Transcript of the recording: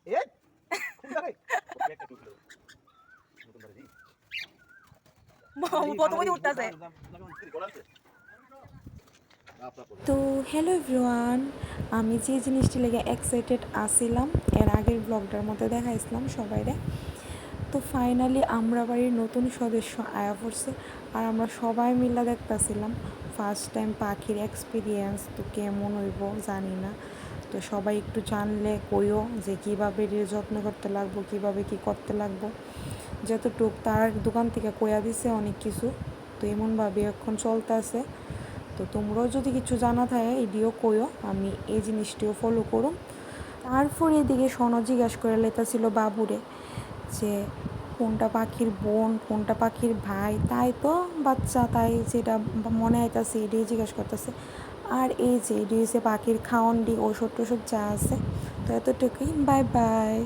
এই কোন জায়গায় একটা টুকলো নতুন বাড়ি প্রথমে উঠতেছে। তো হ্যালো এভরিওয়ান, আমি যে জিনিসটি লেগে এক্সাইটেড আসছিলাম এর আগের ব্লগটার মধ্যে দেখাইছিলাম সবাইরে। তো ফাইনালি আমরা বাড়ির নতুন সদস্য আয়া পড়ছে আর আমরা সবাই মিলে দেখতেছিলাম ফার্স্ট টাইম পাখির এক্সপিরিয়েন্স। তো কেমন হইব জানি না, তো সবাই একটু জানলে কইও যে কীভাবে এর যত্ন করতে লাগবো, কীভাবে কী করতে লাগবো। যতটুক তার দোকান থেকে কইয়া দিছে অনেক কিছু, তো এমনভাবে এখন চলতে আছে। তো তোমরাও যদি কিছু জানা থাকে এডিও কইও, আমি এই জিনিসটিও ফলো করো। তারপর এদিকে সোনো জিজ্ঞাসা করে লেতাছিল বাবুরে যে কোনটা পাখির বোন কোনটা পাখির ভাই, তাই তো বাচ্চা তাই যেটা মনে আইতাছে এটাই জিজ্ঞাসা করতেছে। আর এই যে এটি হচ্ছে পাখির খাওয়ান ডি ওষুধ টষুধ যা আছে। তো এতটুকুই, বাই বাই।